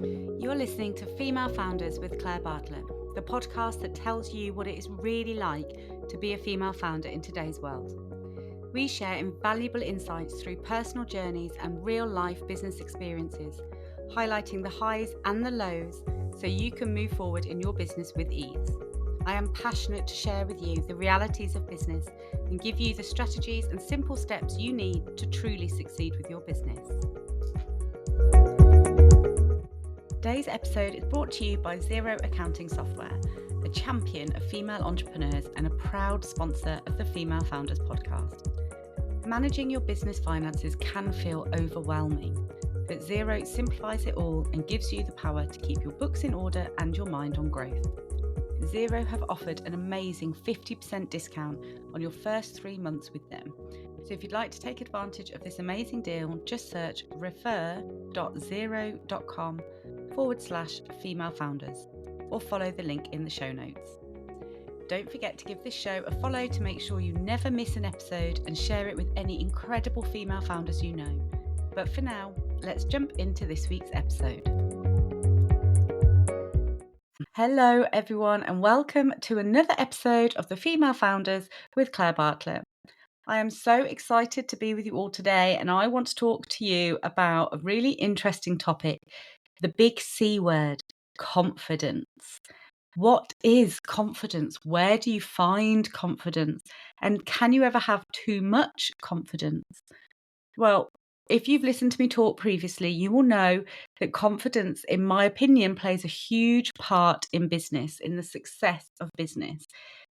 You're listening to Female Founders with Claire Bartlett, the podcast that tells you what it is really like to be a female founder in today's world. We share invaluable insights through personal journeys and real-life business experiences, highlighting the highs and the lows so you can move forward in your business with ease. I am passionate to share with you the realities of business and give you the strategies and simple steps you need to truly succeed with your business. Today's episode is brought to you by Xero Accounting Software, a champion of female entrepreneurs and a proud sponsor of the Female Founders podcast. Managing your business finances can feel overwhelming, but Xero simplifies it all and gives you the power to keep your books in order and your mind on growth. Xero have offered an amazing 50% discount on your first 3 months with them. So if you'd like to take advantage of this amazing deal, just search refer.xero.com/female founders or follow the link in the show notes. Don't forget to give this show a follow to make sure you never miss an episode and share it with any incredible female founders you know. But for now, let's jump into this week's episode. Hello everyone and welcome to another episode of the Female Founders with Claire Bartlett. I am so excited to be with you all today, and I want to talk to you about a really interesting topic, the big C word, confidence. What is confidence? Where do you find confidence? And can you ever have too much confidence? Well, if you've listened to me talk previously, you will know that confidence, in my opinion, plays a huge part in business, in the success of business.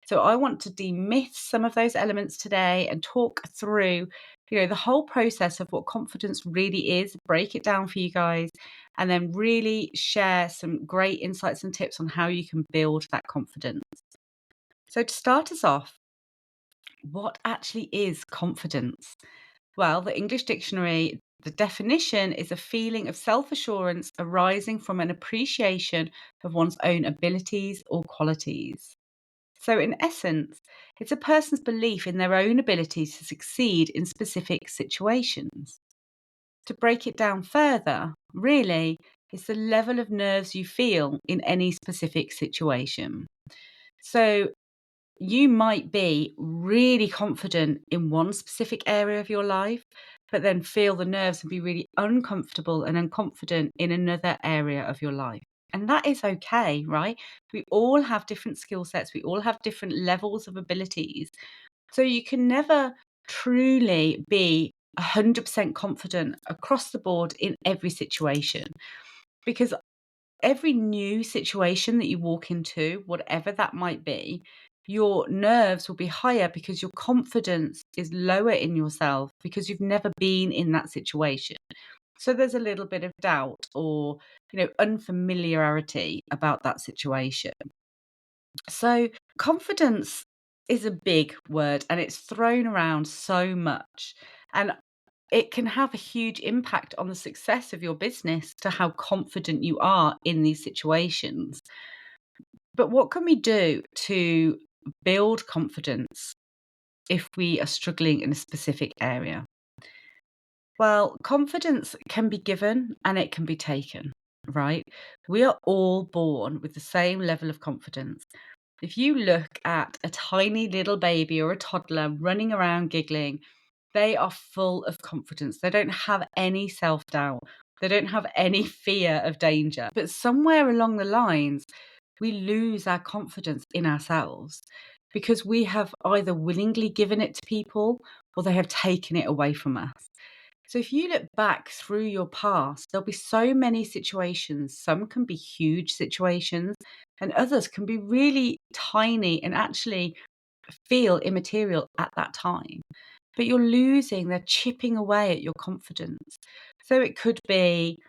So I want to demyth some of those elements today and talk through, the whole process of what confidence really is, break it down for you guys, and then really share some great insights and tips on how you can build that confidence. So to start us off, what actually is confidence? Well, the English dictionary, the definition is a feeling of self-assurance arising from an appreciation of one's own abilities or qualities. So in essence, it's a person's belief in their own ability to succeed in specific situations. To break it down further, really, it's the level of nerves you feel in any specific situation. So you might be really confident in one specific area of your life, but then feel the nerves and be really uncomfortable and unconfident in another area of your life. And that is okay, right? We all have different skill sets. We all have different levels of abilities. So you can never truly be 100% confident across the board in every situation, because every new situation that you walk into, whatever that might be, your nerves will be higher because your confidence is lower in yourself because you've never been in that situation. So there's a little bit of doubt or, unfamiliarity about that situation. So confidence is a big word and it's thrown around so much. And it can have a huge impact on the success of your business to how confident you are in these situations. But what can we do to build confidence if we are struggling in a specific area? Well, confidence can be given and it can be taken, right? We are all born with the same level of confidence. If you look at a tiny little baby or a toddler running around giggling, they are full of confidence. They don't have any self-doubt. They don't have any fear of danger. But somewhere along the lines, we lose our confidence in ourselves because we have either willingly given it to people or they have taken it away from us. So if you look back through your past, there'll be so many situations. Some can be huge situations and others can be really tiny and actually feel immaterial at that time. But you're losing, they're chipping away at your confidence. So it could be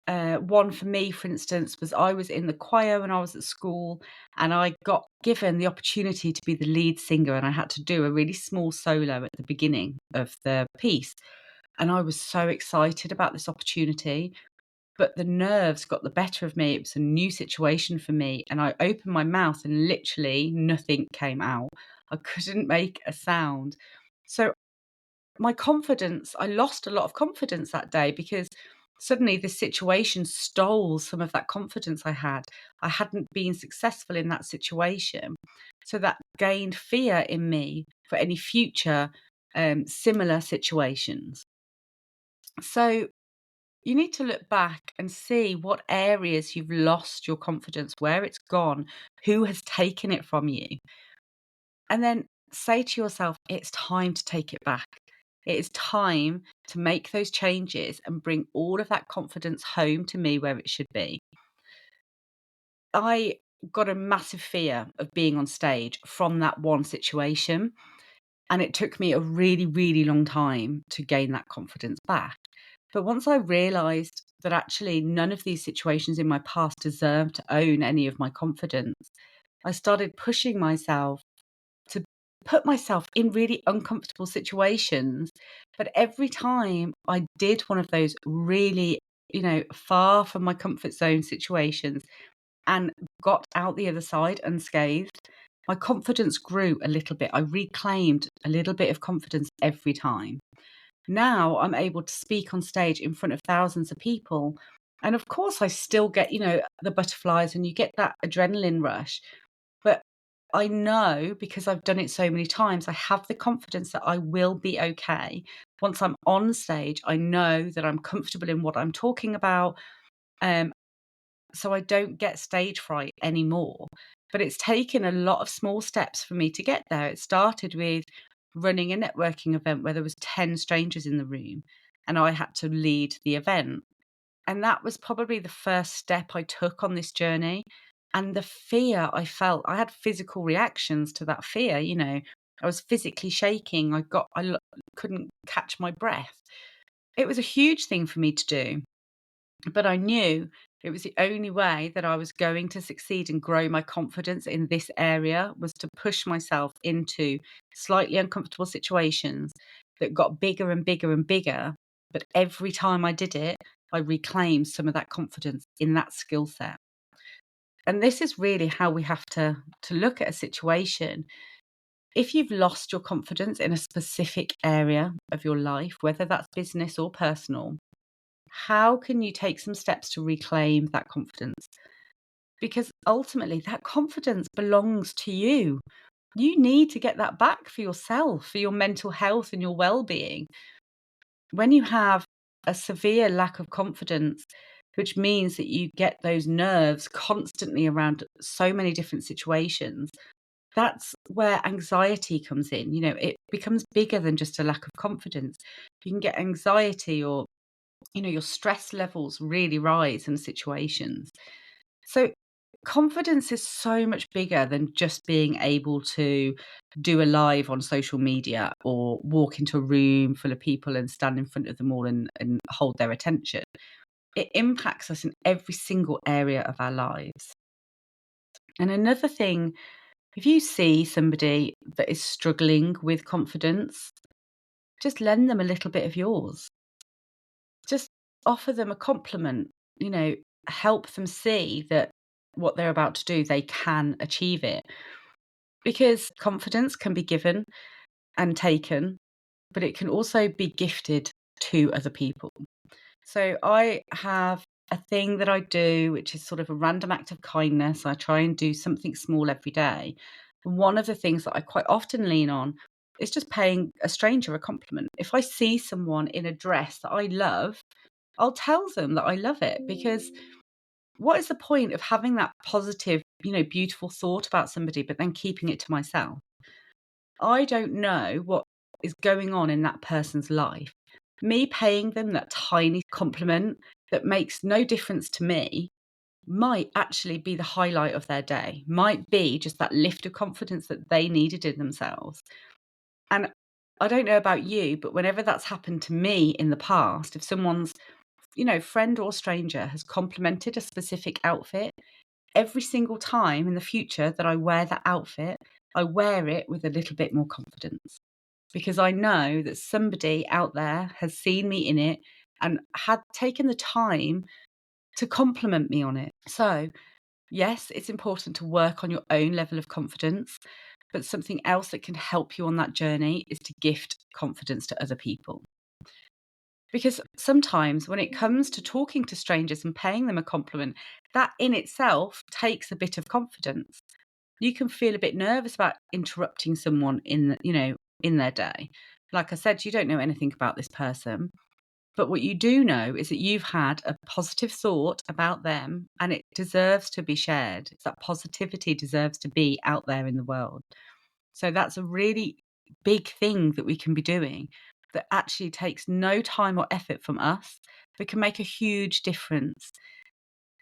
one for me, for instance, was I was in the choir when I was at school and I got given the opportunity to be the lead singer and I had to do a really small solo at the beginning of the piece. And I was so excited about this opportunity, but the nerves got the better of me. It was a new situation for me. And I opened my mouth and literally nothing came out. I couldn't make a sound. So my confidence, I lost a lot of confidence that day because suddenly this situation stole some of that confidence I had. I hadn't been successful in that situation. So that gained fear in me for any future similar situations. So you need to look back and see what areas you've lost your confidence, where it's gone, who has taken it from you. And then say to yourself, it's time to take it back. It is time to make those changes and bring all of that confidence home to me where it should be. I got a massive fear of being on stage from that one situation. And it took me a really, really long time to gain that confidence back. But once I realized that actually none of these situations in my past deserved to own any of my confidence, I started pushing myself to put myself in really uncomfortable situations. But every time I did one of those really, far from my comfort zone situations and got out the other side unscathed, my confidence grew a little bit. I reclaimed a little bit of confidence every time. Now I'm able to speak on stage in front of thousands of people. And of course, I still get, the butterflies and you get that adrenaline rush. But I know because I've done it so many times, I have the confidence that I will be okay. Once I'm on stage, I know that I'm comfortable in what I'm talking about. Um, so I don't get stage fright anymore. But it's taken a lot of small steps for me to get there. It started with running a networking event where there was 10 strangers in the room and I had to lead the event. And that was probably the first step I took on this journey. And the fear I felt, I had physical reactions to that fear, I was physically shaking. Couldn't catch my breath. It was a huge thing for me to do. But I knew it was the only way that I was going to succeed and grow my confidence in this area was to push myself into slightly uncomfortable situations that got bigger and bigger and bigger. But every time I did it, I reclaimed some of that confidence in that skill set. And this is really how we have to look at a situation. If you've lost your confidence in a specific area of your life, whether that's business or personal, how can you take some steps to reclaim that confidence? Because ultimately, that confidence belongs to you. You need to get that back for yourself, for your mental health and your well being. When you have a severe lack of confidence, which means that you get those nerves constantly around so many different situations, that's where anxiety comes in. It becomes bigger than just a lack of confidence. You can get anxiety or your stress levels really rise in situations. So confidence is so much bigger than just being able to do a live on social media or walk into a room full of people and stand in front of them all and hold their attention. It impacts us in every single area of our lives. And another thing, if you see somebody that is struggling with confidence, just lend them a little bit of yours. Just offer them a compliment, you know, help them see that what they're about to do, they can achieve it. Because confidence can be given and taken, but it can also be gifted to other people. So I have a thing that I do, which is sort of a random act of kindness. I try and do something small every day. One of the things that I quite often lean on is just paying a stranger a compliment. If I see someone in a dress that I love, I'll tell them that I love it, because what is the point of having that positive, beautiful thought about somebody, but then keeping it to myself? I don't know what is going on in that person's life. Me paying them that tiny compliment that makes no difference to me might actually be the highlight of their day, might be just that lift of confidence that they needed in themselves. And I don't know about you, but whenever that's happened to me in the past, if someone's, friend or stranger has complimented a specific outfit, every single time in the future that I wear that outfit, I wear it with a little bit more confidence, because I know that somebody out there has seen me in it and had taken the time to compliment me on it. So, yes, it's important to work on your own level of confidence, but something else that can help you on that journey is to gift confidence to other people. Because sometimes when it comes to talking to strangers and paying them a compliment, that in itself takes a bit of confidence. You can feel a bit nervous about interrupting someone in their day. Like I said, you don't know anything about this person, but what you do know is that you've had a positive thought about them and it deserves to be shared. That positivity deserves to be out there in the world. So that's a really big thing that we can be doing that actually takes no time or effort from us, but can make a huge difference.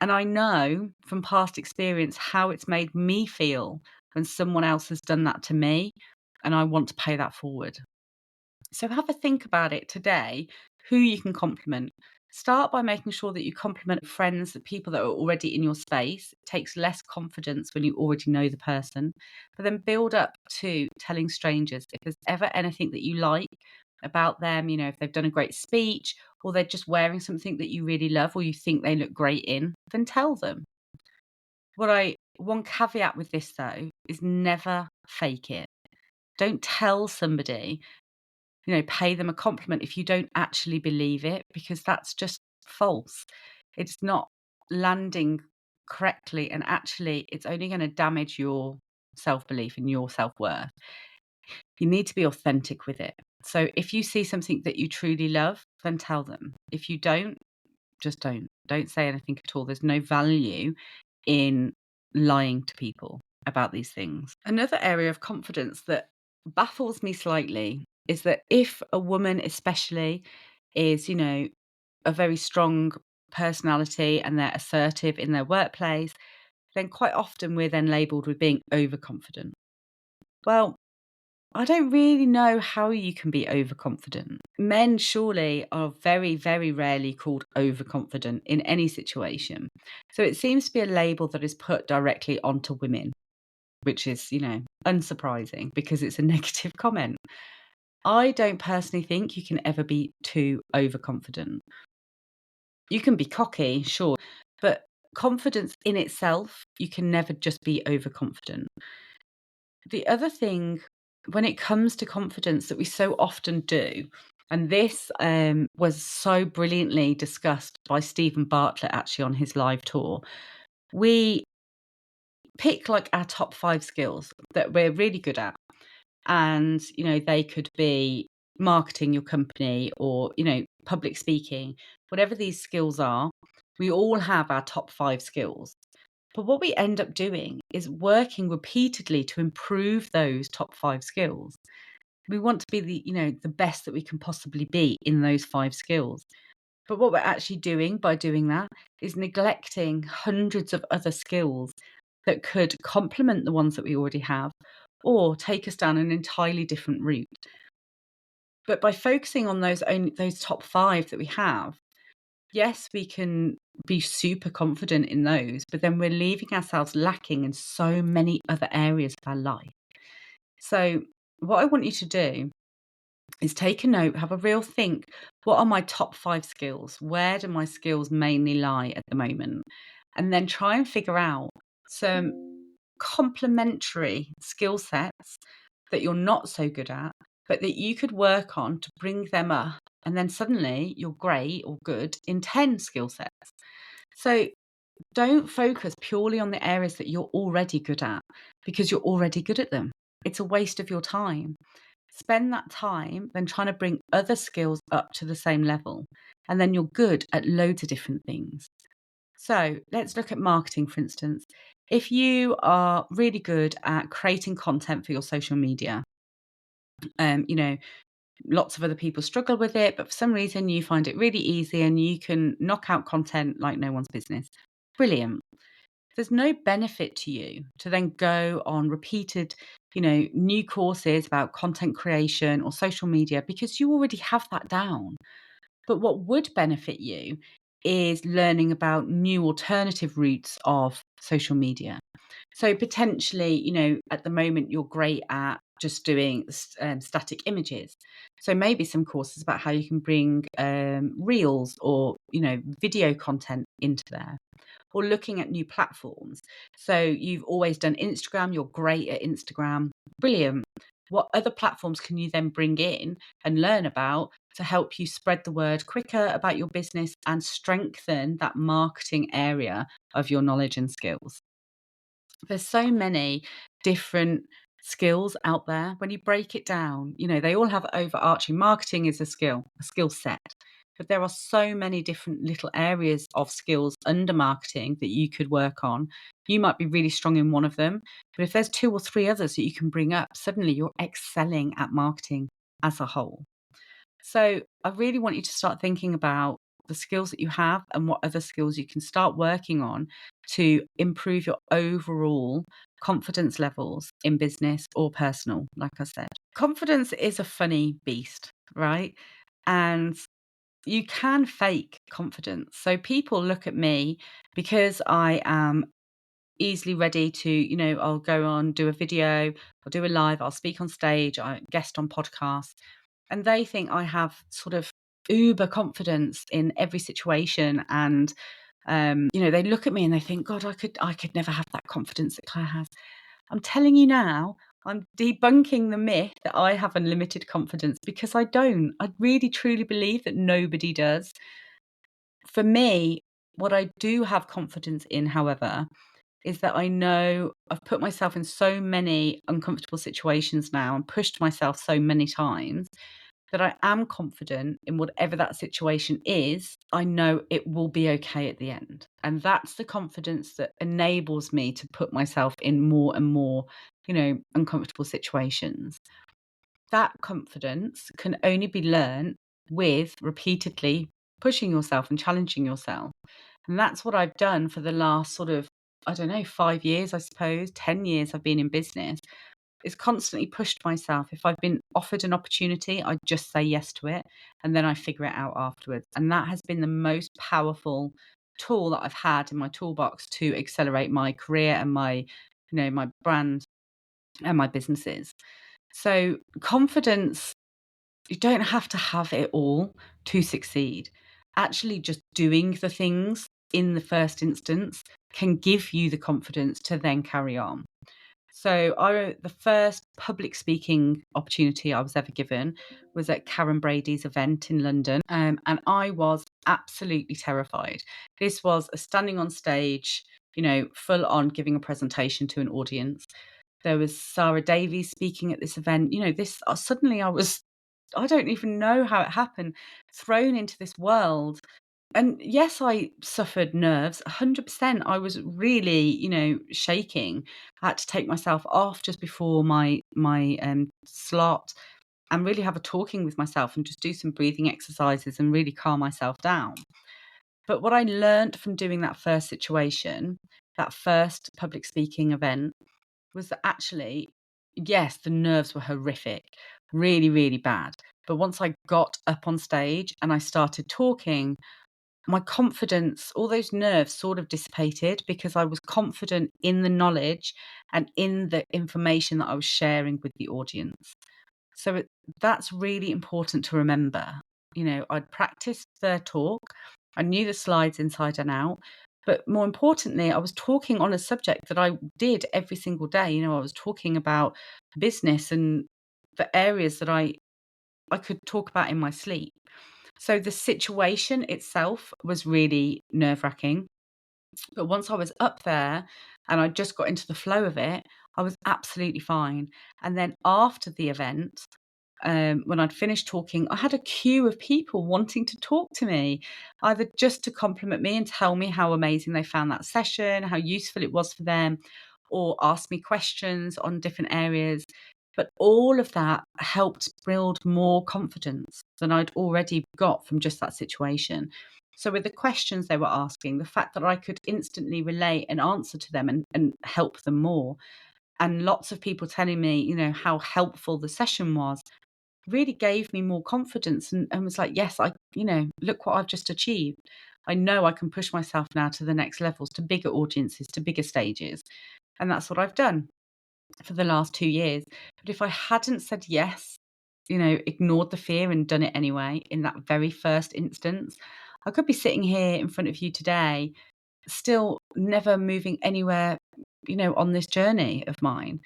And I know from past experience how it's made me feel when someone else has done that to me, and I want to pay that forward. So have a think about it today, who you can compliment. Start by making sure that you compliment friends, the people that are already in your space. It takes less confidence when you already know the person. But then build up to telling strangers if there's ever anything that you like about them, if they've done a great speech or they're just wearing something that you really love or you think they look great in, then tell them. One caveat with this though is never fake it. Don't tell somebody, pay them a compliment if you don't actually believe it, because that's just false. It's not landing correctly, and actually, it's only going to damage your self belief and your self worth. You need to be authentic with it. So if you see something that you truly love, then tell them. If you don't, just don't. Don't say anything at all. There's no value in lying to people about these things. Another area of confidence that baffles me slightly is that if a woman, especially, is, a very strong personality and they're assertive in their workplace, then quite often we're then labeled with being overconfident. Well, I don't really know how you can be overconfident. Men surely are very, very rarely called overconfident in any situation. So it seems to be a label that is put directly onto women, which is, unsurprising because it's a negative comment. I don't personally think you can ever be too overconfident. You can be cocky, sure, but confidence in itself, you can never just be overconfident. The other thing when it comes to confidence that we so often do, and this was so brilliantly discussed by Stephen Bartlett actually on his live tour, we pick like our top 5 skills that we're really good at. And, they could be marketing your company or, public speaking, whatever these skills are, we all have our top 5 skills. But what we end up doing is working repeatedly to improve those top 5 skills. We want to be the best that we can possibly be in those 5 skills. But what we're actually doing by doing that is neglecting hundreds of other skills that could complement the ones that we already have or take us down an entirely different route. But by focusing on those top 5 that we have, yes, we can be super confident in those, but then we're leaving ourselves lacking in so many other areas of our life. So what I want you to do is take a note, have a real think. What are my top 5 skills? Where do my skills mainly lie at the moment? And then try and figure out some complementary skill sets that you're not so good at, but that you could work on to bring them up. And then suddenly you're great or good in 10 skill sets. So don't focus purely on the areas that you're already good at because you're already good at them. It's a waste of your time. Spend that time then trying to bring other skills up to the same level. And then you're good at loads of different things. So let's look at marketing, for instance. If you are really good at creating content for your social media, lots of other people struggle with it, but for some reason you find it really easy and you can knock out content like no one's business. Brilliant. There's no benefit to you to then go on repeated, new courses about content creation or social media because you already have that down. But what would benefit you is learning about new alternative routes of social media. So potentially, at the moment you're great at just doing static images. So maybe some courses about how you can bring reels or, video content into there, or looking at new platforms. So you've always done Instagram, you're great at Instagram. Brilliant. What other platforms can you then bring in and learn about to help you spread the word quicker about your business and strengthen that marketing area of your knowledge and skills. There's so many different skills out there. When you break it down, they all have overarching. Marketing is a skill set. But there are so many different little areas of skills under marketing that you could work on. You might be really strong in one of them, but if there's two or three others that you can bring up, suddenly you're excelling at marketing as a whole. So I really want you to start thinking about the skills that you have and what other skills you can start working on to improve your overall confidence levels in business or personal, like I said. Confidence is a funny beast, right? And you can fake confidence. So people look at me because I am easily ready to, I'll go on, do a video, I'll do a live, I'll speak on stage, I guest on podcasts, and they think I have sort of uber confidence in every situation. And they look at me and they think, God, I could never have that confidence that Claire has. I'm telling you now, I'm debunking the myth that I have unlimited confidence, because I don't. I really truly believe that nobody does. For me, what I do have confidence in, however, is that I know I've put myself in so many uncomfortable situations now and pushed myself so many times that I am confident in whatever that situation is. I know it will be okay at the end. And that's the confidence that enables me to put myself in more and more, uncomfortable situations. That confidence can only be learned with repeatedly pushing yourself and challenging yourself. And that's what I've done for the last sort of, I don't know, 5 years, I suppose, 10 years I've been in business, is constantly pushed myself. If I've been offered an opportunity, I just say yes to it, and then I figure it out afterwards. And that has been the most powerful tool that I've had in my toolbox to accelerate my career and my brand and my businesses. So confidence, you don't have to have it all to succeed. Actually, just doing the things in the first instance can give you the confidence to then carry on. So the first public speaking opportunity I was ever given was at Karen Brady's event in London, and I was absolutely terrified. This was a standing on stage, full on giving a presentation to an audience. There was Sarah Davies speaking at this event. Suddenly I don't even know how it happened, thrown into this world. And yes, I suffered nerves, 100%. I was really, shaking. I had to take myself off just before my slot and really have a talking with myself and just do some breathing exercises and really calm myself down. But what I learned from doing that first situation, that first public speaking event, was that actually, yes, the nerves were horrific, really, really bad. But once I got up on stage and I started talking, my confidence, all those nerves sort of dissipated, because I was confident in the knowledge and in the information that I was sharing with the audience. So that's really important to remember. I'd practiced the talk, I knew the slides inside and out, but more importantly, I was talking on a subject that I did every single day. I was talking about business and the areas that I could talk about in my sleep. So the situation itself was really nerve-wracking. But once I was up there and I just got into the flow of it, I was absolutely fine. And then after the event, when I'd finished talking, I had a queue of people wanting to talk to me, either just to compliment me and tell me how amazing they found that session, how useful it was for them, or ask me questions on different areas. But all of that helped build more confidence than I'd already got from just that situation. So with the questions they were asking, the fact that I could instantly relate and answer to them and help them more, and lots of people telling me, how helpful the session was, really gave me more confidence, and was like, yes, look what I've just achieved. I know I can push myself now to the next levels, to bigger audiences, to bigger stages. And that's what I've done for the last 2 years. But if I hadn't said yes, ignored the fear and done it anyway in that very first instance, I could be sitting here in front of you today, still never moving anywhere, on this journey of mine.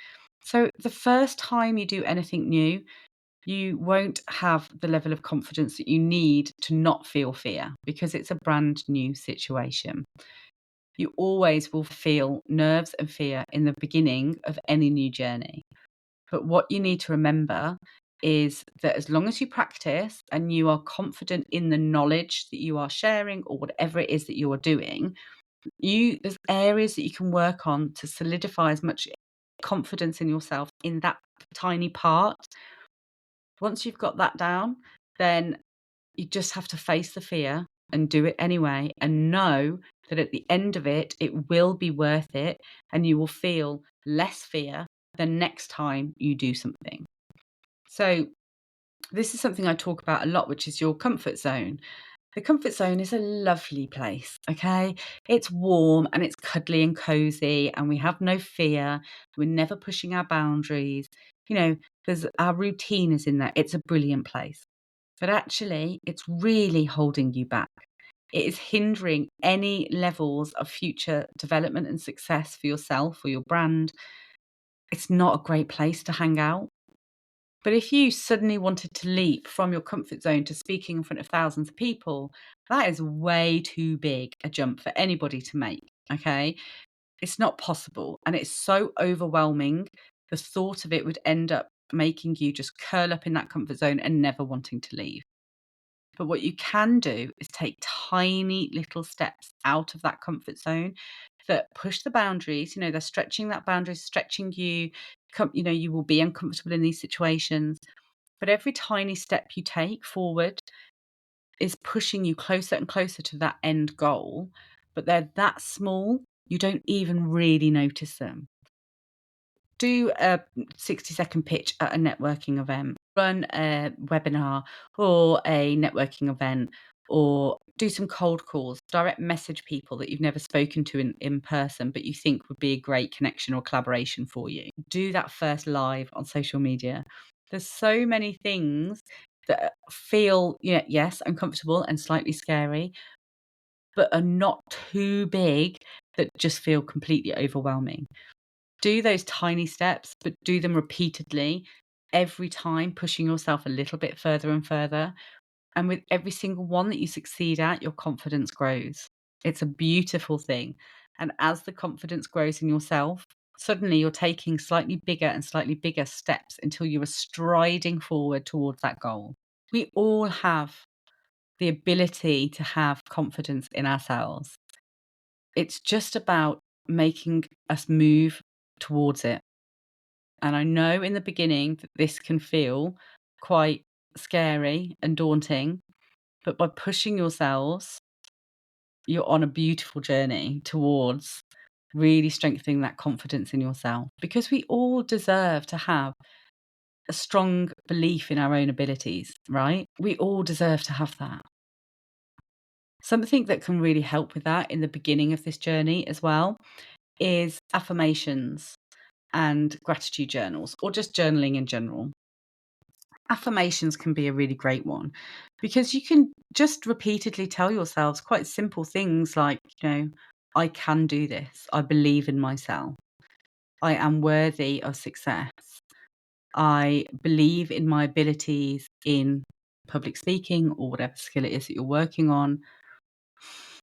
So the first time you do anything new, You won't have the level of confidence that you need to not feel fear because it's a brand new situation. You always will feel nerves and fear in the beginning of any new journey. But what you need to remember is that as long as you practice and you are confident in the knowledge that you are sharing or whatever it is that you are doing, there's areas that you can work on to solidify as much confidence in yourself in that tiny part. Once you've got that down, then you just have to face the fear and do it anyway, and know that at the end of it, it will be worth it, and you will feel less fear the next time you do something. So, this is something I talk about a lot, which is your comfort zone. The comfort zone is a lovely place, okay? It's warm and it's cuddly and cozy, and we have no fear. We're never pushing our boundaries. You know, there's our routine is in there. It's a brilliant place. But actually, it's really holding you back. It is hindering any levels of future development and success for yourself or your brand. It's not a great place to hang out. But if you suddenly wanted to leap from your comfort zone to speaking in front of thousands of people, that is way too big a jump for anybody to make. Okay. It's not possible. And it's so overwhelming. The thought of it would end up making you just curl up in that comfort zone and never wanting to leave. But what you can do is take tiny little steps out of that comfort zone that push the boundaries. They're stretching that boundary, stretching you. You will be uncomfortable in these situations. But every tiny step you take forward is pushing you closer and closer to that end goal. But they're that small, you don't even really notice them. Do a 60-second pitch at a networking event, run a webinar or a networking event, or do some cold calls, direct message people that you've never spoken to in person, but you think would be a great connection or collaboration for you. Do that first live on social media. There's so many things that feel, yes, uncomfortable and slightly scary, but are not too big that just feel completely overwhelming. Do those tiny steps, but do them repeatedly, every time pushing yourself a little bit further and further. And with every single one that you succeed at, your confidence grows. It's a beautiful thing. And as the confidence grows in yourself, suddenly you're taking slightly bigger and slightly bigger steps until you are striding forward towards that goal. We all have the ability to have confidence in ourselves. It's just about making us move towards it. And I know in the beginning that this can feel quite scary and daunting, but by pushing yourselves, you're on a beautiful journey towards really strengthening that confidence in yourself, because we all deserve to have a strong belief in our own abilities, right? We all deserve to have that. Something that can really help with that in the beginning of this journey as well is affirmations and gratitude journals, or just journaling in general. Affirmations can be a really great one because you can just repeatedly tell yourselves quite simple things like, I can do this. I believe in myself. I am worthy of success. I believe in my abilities in public speaking or whatever skill it is that you're working on.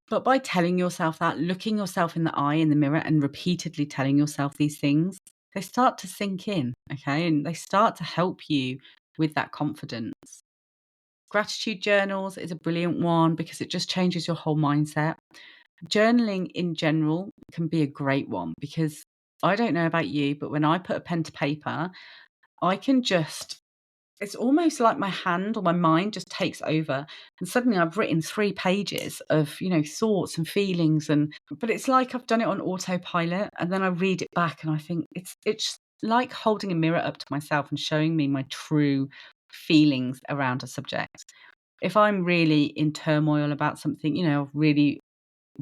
But by telling yourself that, looking yourself in the eye in the mirror and repeatedly telling yourself these things, they start to sink in, okay? And they start to help you with that confidence. Gratitude journals is a brilliant one because it just changes your whole mindset. Journaling in general can be a great one because I don't know about you, but when I put a pen to paper, I can just it's almost like my hand or my mind just takes over, and suddenly I've written 3 pages of, thoughts and feelings, but it's like I've done it on autopilot, and then I read it back and I think it's like holding a mirror up to myself and showing me my true feelings around a subject. If I'm really in turmoil about something, I've really,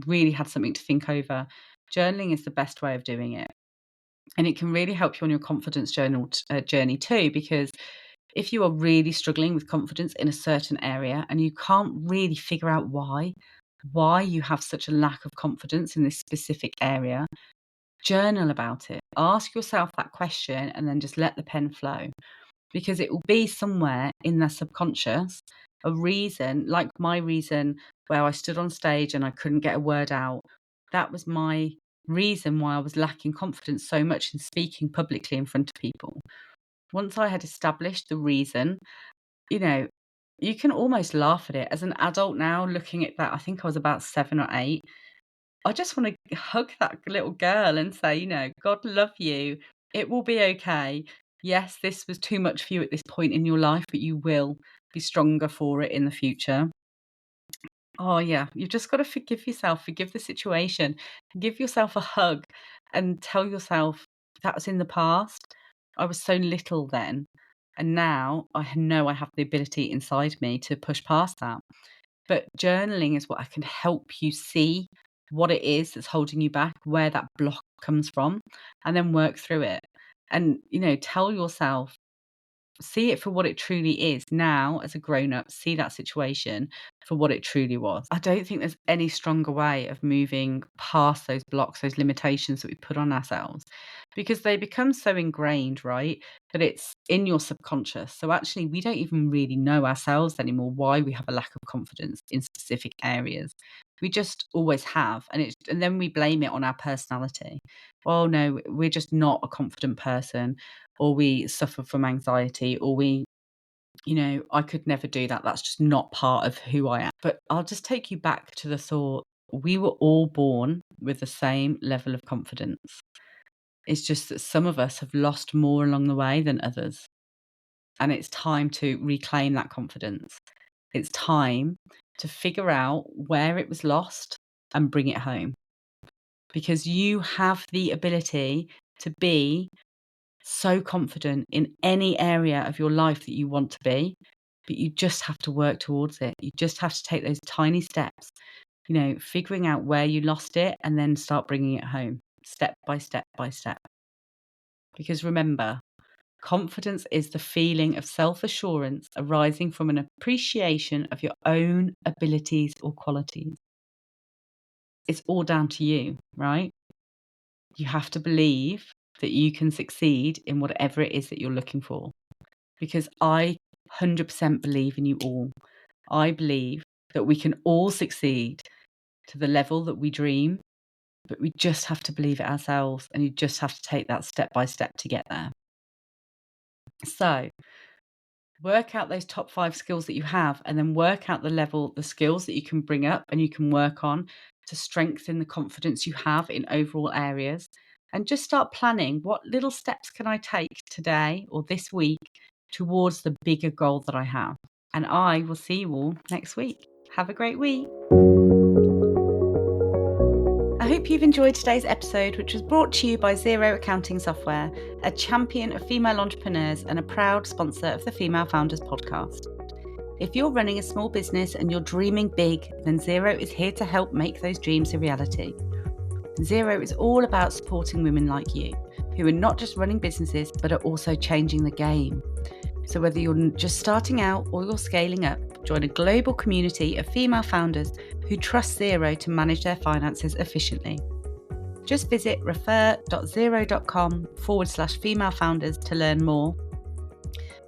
really had something to think over, journaling is the best way of doing it. And it can really help you on your confidence journey too, because if you are really struggling with confidence in a certain area and you can't really figure out why you have such a lack of confidence in this specific area, journal about it. Ask yourself that question and then just let the pen flow. because it will be somewhere in their subconscious, a reason, like my reason where I stood on stage and I couldn't get a word out. That was my reason why I was lacking confidence so much in speaking publicly in front of people. Once I had established the reason, you know, you can almost laugh at it. As an adult now, looking at that, I think I was about 7 or 8. I just want to hug that little girl and say, God love you. It will be okay. Yes, this was too much for you at this point in your life, but you will be stronger for it in the future. Oh, yeah. You've just got to forgive yourself, forgive the situation, give yourself a hug and tell yourself that was in the past. I was so little then. And now I know I have the ability inside me to push past that. But journaling is what I can help you see what it is that's holding you back, where that block comes from, and then work through it. And, tell yourself, see it for what it truly is now as a grown up, see that situation for what it truly was. I don't think there's any stronger way of moving past those blocks, those limitations that we put on ourselves, because they become so ingrained, right? That it's in your subconscious. So actually, we don't even really know ourselves anymore why we have a lack of confidence in specific areas. We just always have. And then we blame it on our personality. Well, no, we're just not a confident person, or we suffer from anxiety, or I could never do that. That's just not part of who I am. But I'll just take you back to the thought, we were all born with the same level of confidence. It's just that some of us have lost more along the way than others. And it's time to reclaim that confidence. It's time to figure out where it was lost and bring it home. Because you have the ability to be so confident in any area of your life that you want to be, but you just have to work towards it. You just have to take those tiny steps, figuring out where you lost it and then start bringing it home step by step by step. Because remember, confidence is the feeling of self-assurance arising from an appreciation of your own abilities or qualities. It's all down to you, right? You have to believe that you can succeed in whatever it is that you're looking for. Because I 100% believe in you all. I believe that we can all succeed to the level that we dream, but we just have to believe it ourselves, and you just have to take that step by step to get there. So work out those top 5 skills that you have, and then work out the skills that you can bring up and you can work on to strengthen the confidence you have in overall areas. And just start planning, what little steps can I take today or this week towards the bigger goal that I have. And I will see you all next week. Have a great week. I hope you've enjoyed today's episode, which was brought to you by Xero Accounting Software, a champion of female entrepreneurs and a proud sponsor of the Female Founders podcast. If you're running a small business and you're dreaming big, then Xero is here to help make those dreams a reality. Xero is all about supporting women like you, who are not just running businesses, but are also changing the game. So whether you're just starting out or you're scaling up, join a global community of female founders who trust Xero to manage their finances efficiently. Just visit refer.xero.com/female founders to learn more.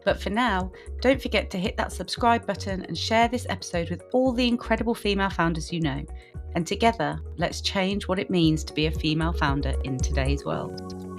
But for now, don't forget to hit that subscribe button and share this episode with all the incredible female founders you know. And together, let's change what it means to be a female founder in today's world.